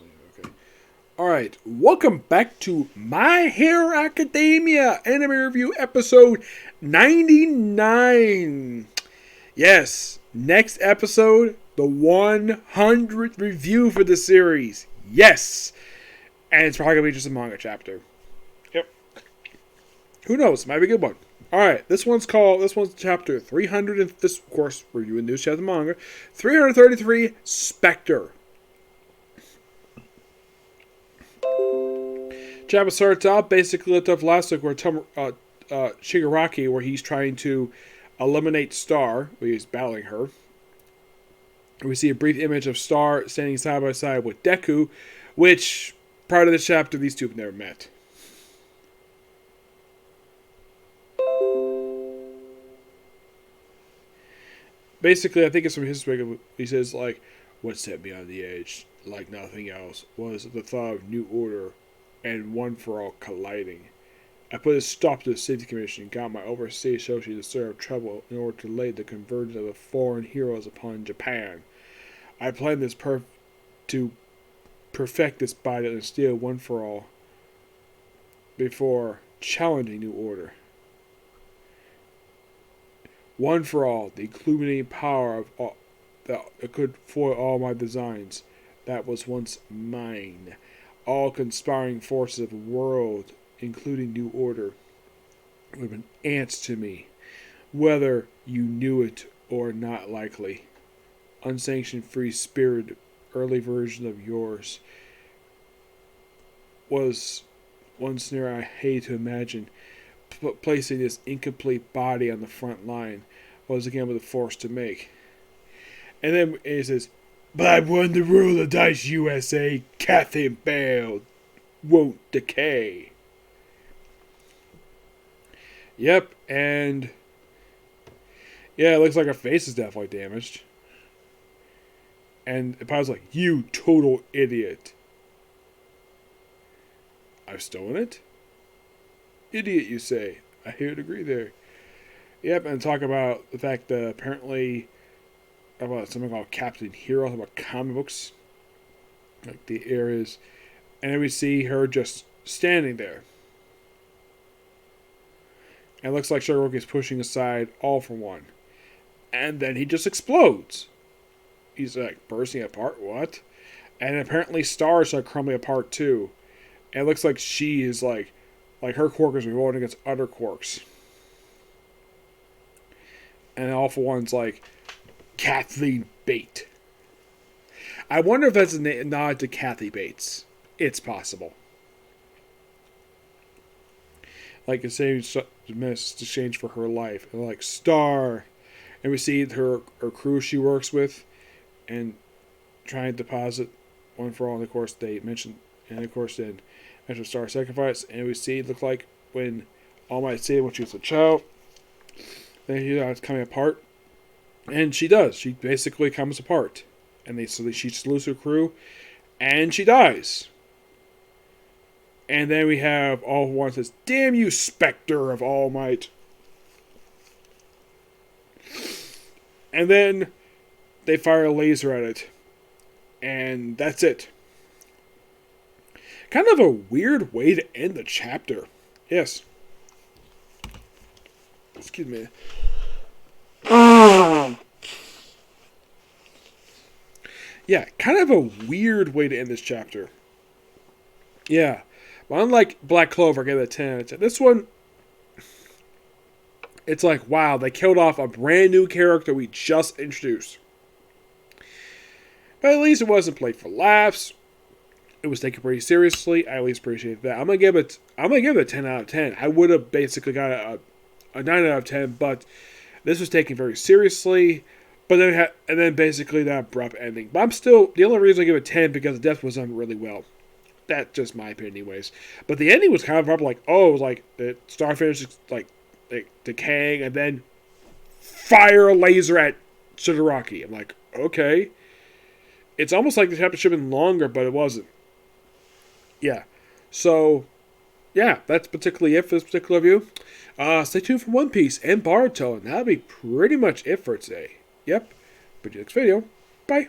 Okay. Alright, welcome back to My Hero Academia Anime Review episode 99. Yes, next episode, the 100th review for the series. Yes! And it's probably going to be just a manga chapter. Yep. Who knows? Might be a good one. Alright, this one's chapter 300, and this, of course, reviewing news chapter manga. 333, Specter. Chapter starts out basically left off last week where Shigaraki, where he's trying to eliminate Star, where he's battling her. We see a brief image of Star standing side by side with Deku, which, prior to this chapter, these two have never met. Basically, I think it's from his perspective. He says, like, what set me on the edge, like nothing else, was the thought of New Order and One for All colliding. I put a stop to the Safety Commission and got my overseas associate to serve trouble in order to delay the convergence of the foreign heroes upon Japan. I planned this to perfect this body and steal One for All before challenging New Order. One for All, the illuminating power of all that could foil all my designs, that was once mine. All conspiring forces of the world, including New Order, would have been ants to me, whether you knew it or not likely. Unsanctioned free spirit, early version of yours, was one snare I hate to imagine. Placing this incomplete body on the front line was again with a force to make. And then it says, but I won the rule of Dice USA, Catherine Bale won't decay. Yep, and yeah, it looks like her face is definitely damaged. And I was like, you total idiot. I've stolen it? Idiot, you say. I hear to agree there. Yep, and talk about the fact that apparently about something called Captain Hero, about comic books, like the areas, and then we see her just standing there. And it looks like Shigaraki is pushing aside All for One, and then he just explodes. He's like bursting apart. What? And apparently stars are crumbling apart too. And it looks like she is like her quark is revolting against other quarks. And All for One's like Kathleen Bate. I wonder if that's a nod to Kathy Bates. It's possible. Like it's saying exchange for her life. And like Star. And we see her crew she works with. And trying to deposit One for All. And of course they mentioned. And of course then mention Star sacrifice. And we see it look like when All Might say when she was a child. Then it's coming apart. And she does. She basically comes apart. And she just loses her crew. And she dies. And then we have All for One says, damn you, Specter of All Might. And then they fire a laser at it. And that's it. Kind of a weird way to end the chapter. Yes. Excuse me. Yeah, kind of a weird way to end this chapter. Yeah. But unlike Black Clover, I gave it a 10 out of 10. This one, it's like, wow, they killed off a brand new character we just introduced. But at least it wasn't played for laughs. It was taken pretty seriously. I at least appreciate that. I'm gonna give it a 10 out of 10. I would have basically got a 9 out of 10, but this was taken very seriously. But then basically that abrupt ending. But the only reason I give it 10 because the death was done really well. That's just my opinion, anyways. But the ending was kind of up like, oh, it was like the Starfish like decaying, and then fire a laser at Shigaraki. I'm like, okay. It's almost like the chapter should have been longer, but it wasn't. Yeah. So, yeah, that's particularly it for this particular review. Stay tuned for One Piece and Boruto, and that'll be pretty much it for today. Yep. But next video. Bye.